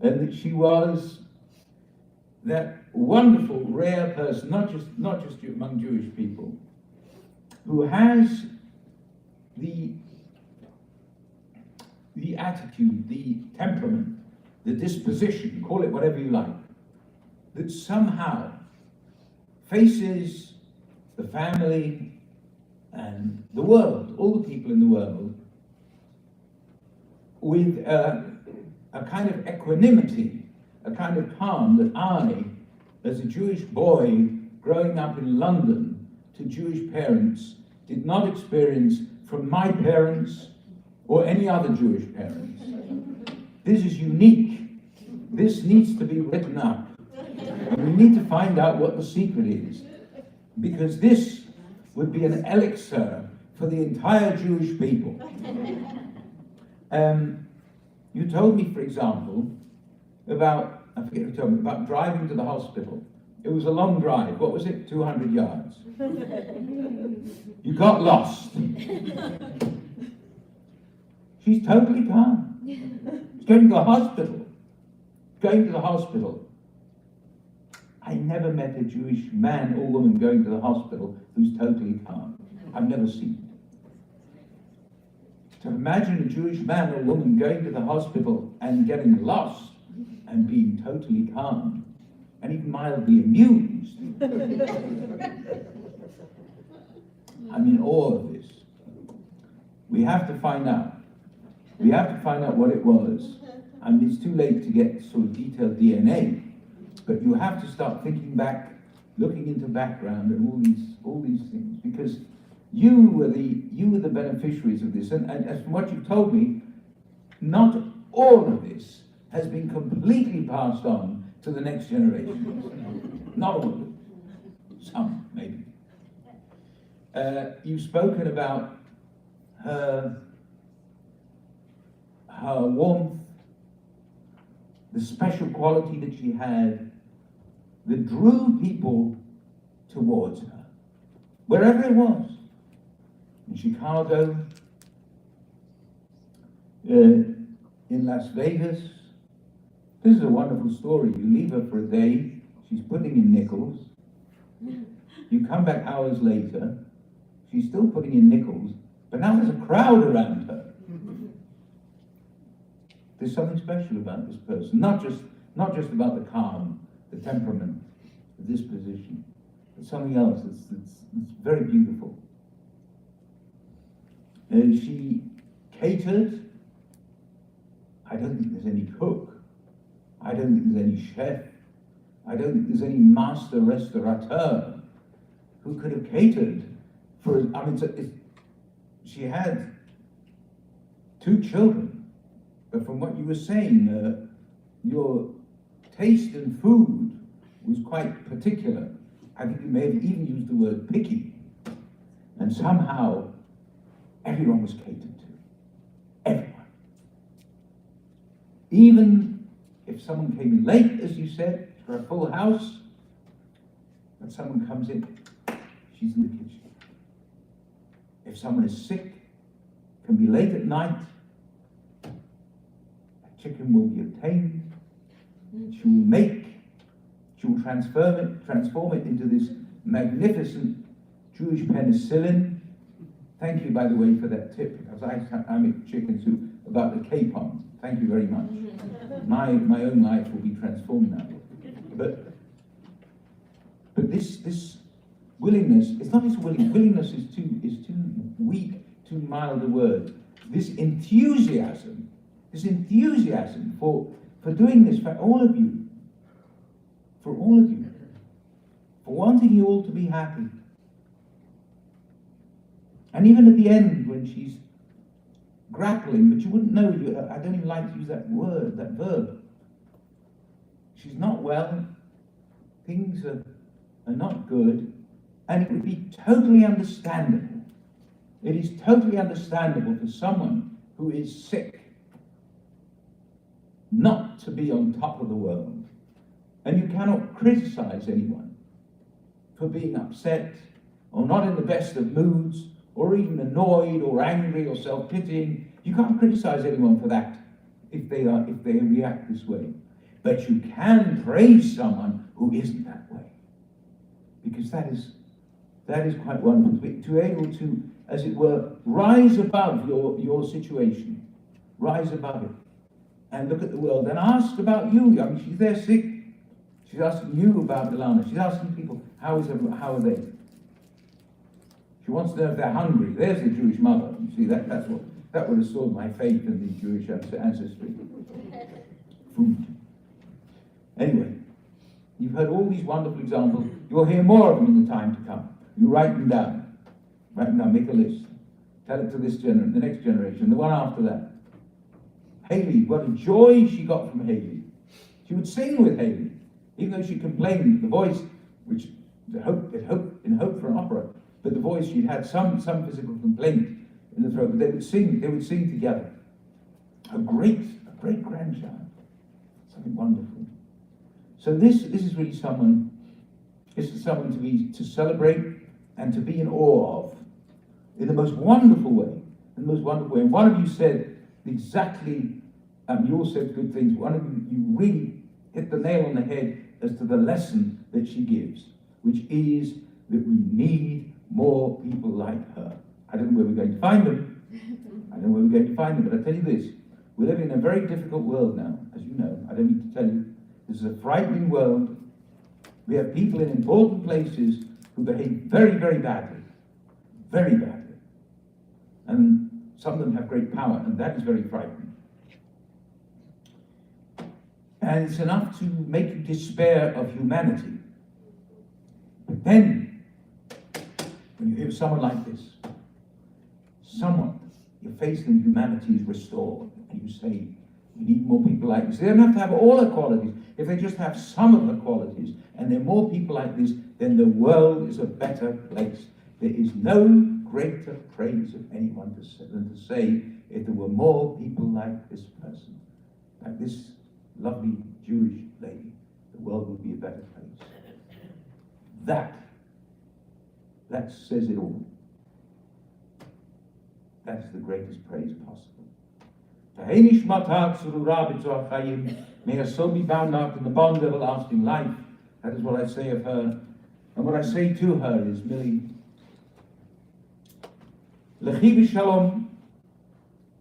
and that she was that wonderful, rare person, not just among Jewish people, who has the attitude, the temperament, the disposition, call it whatever you like, that somehow faces the family and the world, all the people in the world, with a kind of equanimity, a kind of calm that I, as a Jewish boy growing up in London to Jewish parents, did not experience from my parents or any other Jewish parents. This is unique. This needs to be written up. And we need to find out what the secret is, because this would be an elixir for the entire Jewish people. You told me, for example, about, I forget what you told me, about driving to the hospital. It was a long drive. What was it? 200 yards. You got lost. She's totally calm. She's going to the hospital. Going to the hospital. I never met a Jewish man or woman going to the hospital who's totally calm. I've never seen it. To imagine a Jewish man or woman going to the hospital and getting lost and being totally calm and even mildly amused. I'm in awe of this. We have to find out. We have to find out what it was. I mean, it's too late to get sort of detailed DNA, but you have to start thinking back, looking into background and all these things, because you were the beneficiaries of this, and as from what you've told me, not all of this has been completely passed on to the next generation. Not all of it. Some, maybe. You've spoken about her warmth, the special quality that she had that drew people towards her, wherever it was, in Chicago, in Las Vegas. This is a wonderful story. You leave her for a day, she's putting in nickels. You come back hours later, she's still putting in nickels, but now there's a crowd around her. There's something special about this person, not just about the calm, the temperament, the disposition, but something else that's very beautiful. She catered. I don't think there's any cook. I don't think there's any chef. I don't think there's any master restaurateur who could have catered for, she had 2 children, but from what you were saying, your taste in food was quite particular. I think you may have even used the word picky. And somehow, everyone was catered to. Everyone. Even if someone came in late, as you said, for a full house, when someone comes in, she's in the kitchen. If someone is sick, can be late at night, a chicken will be obtained. She will transform it into this magnificent Jewish penicillin. Thank you, by the way, for that tip, because I make chicken soup about the capon. Thank you very much. My own life will be transformed now. But this willingness, it's not his willingness is too weak, too mild a word. This enthusiasm for doing this for all of you, for wanting you all to be happy. And even at the end, when she's grappling, but you wouldn't know, I don't even like to use that word, that verb. She's not well, things are not good, and it would be totally understandable. It is totally understandable for someone who is sick not to be on top of the world. And you cannot criticize anyone for being upset or not in the best of moods or even annoyed or angry or self-pitying. You can't criticize anyone for that if they react this way. But you can praise someone who isn't that way. Because that is quite wonderful, to be able to, as it were, rise above your situation. Rise above it. And look at the world and ask about you. I mean, she's there sick. She's asking you about Ilana. She's asking people, how are they? She wants to know if they're hungry. There's the Jewish mother. You see, that would restore my faith in the Jewish ancestry. Food. Anyway, you've heard all these wonderful examples. You'll hear more of them in the time to come. You write them down. Write them down, make a list. Tell it to this generation, the next generation, the one after that. Haley, what a joy she got from Haley. She would sing with Haley, even though she complained the voice, which in hope for an opera, but the voice, she'd had some physical complaint in the throat, but they would sing together. A great grandchild. Something wonderful. So this is really someone to celebrate and to be in awe of in the most wonderful way. In the most wonderful way. And one of you said exactly, you all said good things. One of you really hit the nail on the head as to the lesson that she gives, which is that we need more people like her. I don't know where we're going to find them. But I tell you this, we live in a very difficult world now, as you know. I don't need to tell you. This is a frightening world. We have people in important places who behave very, very badly. Very badly. And some of them have great power, and that is very frightening. And it's enough to make you despair of humanity. But then, when you hear someone like this, your faith in humanity is restored, and you say, we need more people like this. They don't have to have all the qualities. If they just have some of the qualities, and there are more people like this, then the world is a better place. There is no greater praise of anyone than to say, if there were more people like this person, like this lovely Jewish lady, the world would be a better place. That says it all. That's the greatest praise possible. May her soul be bound up in the bond of everlasting life. That is what I say of her. And what I say to her is, Millie, Lechi b'shalom,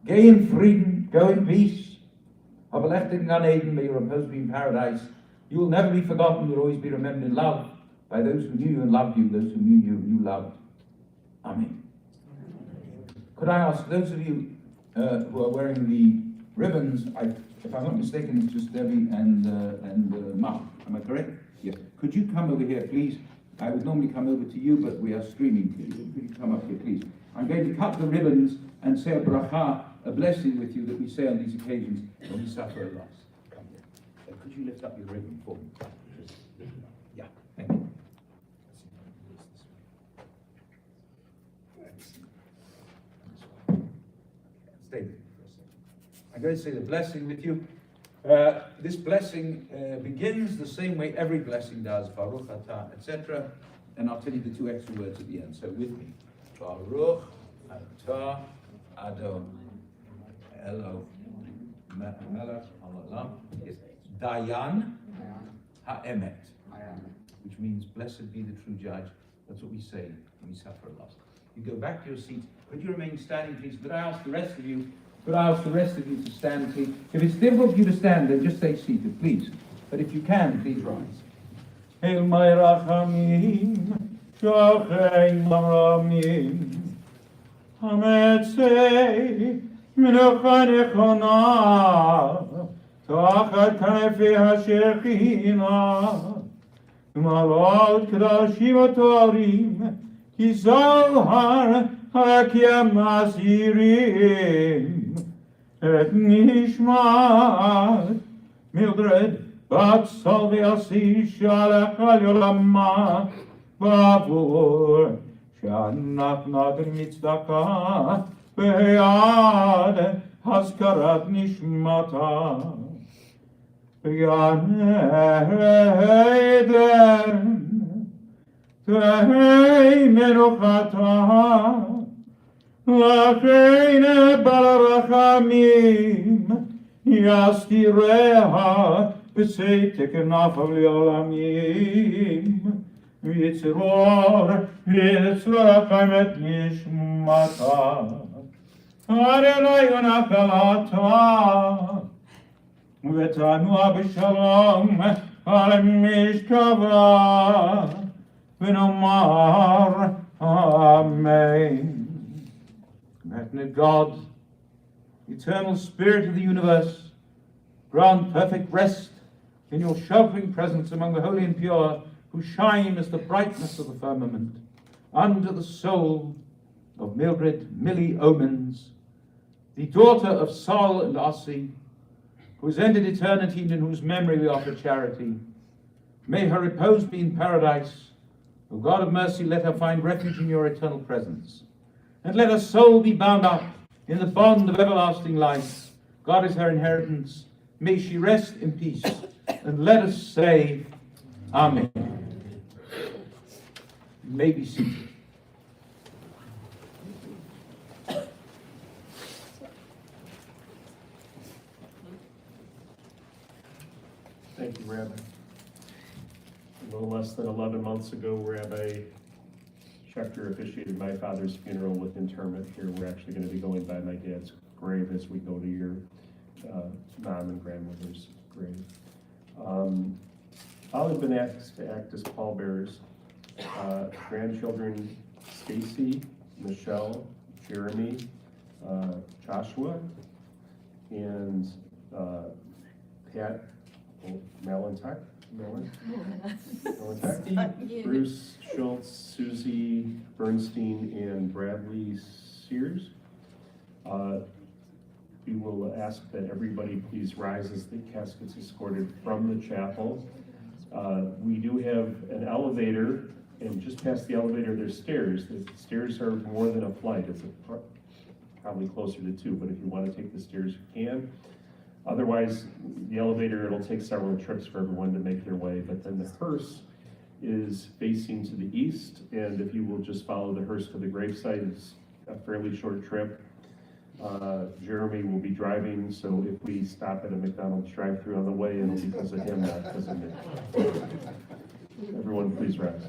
go in freedom, go in peace. Have a left in Gan Eden, may your repose be in paradise. You will never be forgotten, you will always be remembered in love by those who knew you and loved you, those who knew you and you loved. Amen. Could I ask those of you who are wearing the ribbons, if I'm not mistaken, it's just Debbie and Mark. Am I correct? Yes. Could you come over here, please? I would normally come over to you, but we are streaming to you. Could you come up here, please? I'm going to cut the ribbons and say a bracha, a blessing with you that we say on these occasions when we suffer a loss. Come here. Could you lift up your ribbon for me? Yeah, thank you. Stay there for a second. I'm going to say the blessing with you. This blessing begins the same way every blessing does, Baruch Atah, etc. And I'll tell you the two extra words at the end. So with me, Baruch Atah Adon Elo Melech Haolam. Yes, Dayan Ha'emet, which means blessed be the true judge. That's what we say when we suffer a loss. You go back to your seats. Could you remain standing, please? Could I ask the rest of you? Could I ask the rest of you to stand, please? If it's difficult for you to stand, then just stay seated, please. But if you can, please rise. Hail my Rachamim, Shochem Ramim, Hametzei, Minocha Nechona, Tachat Kanefi HaShechina, Malot Kedashim Atorim, Ki Zohar HaKyam Asirim, Et Nishmat Mildred Bat Salvi Asi Shalach Al Yolama Bavur Shanat Nadir Mitzdaka Beyad Haskarat Nishmata Beyan Eden Tehei Menuchata Lacheine Balarachamim Yastireha B'seitek Nafal Yolamim Yitzror Yitzrachem Et Nishmata Adonai Yonachalata V'tanua B'shalom Al Mishkava V'nomar Amen. Magnet God, eternal Spirit of the universe, grant perfect rest in your sheltering presence among the holy and pure, who shine as the brightness of the firmament, unto the soul of Mildred Millie Omens, the daughter of Sol and Ossie, who has ended eternity and in whose memory we offer charity. May her repose be in paradise. O God of mercy, let her find refuge in your eternal presence. And let her soul be bound up in the bond of everlasting life. God is her inheritance. May she rest in peace. And let us say, Amen. You may be seated. Thank you, Rabbi. A little less than 11 months ago, Rabbi Schechter officiated my father's funeral with interment here. We're actually going to be going by my dad's grave as we go to your mom and grandmother's grave. All have been asked to act as pallbearers. Grandchildren Stacy, Michelle, Jeremy, Joshua, and Pat Malintek. Bruce Schultz, Susie Bernstein, and Bradley Sears. We will ask that everybody please rise as the casket's escorted from the chapel. We do have an elevator And just past the elevator, there's stairs. The stairs are more than a flight. It's probably closer to 2, but if you want to take the stairs, you can. Otherwise, the elevator, it'll take several trips for everyone to make their way, but then the hearse is facing to the east, and if you will just follow the hearse to the gravesite, it's a fairly short trip. Jeremy will be driving, so if we stop at a McDonald's drive-thru on the way, it'll be because of him, not because of me. Everyone, please rise.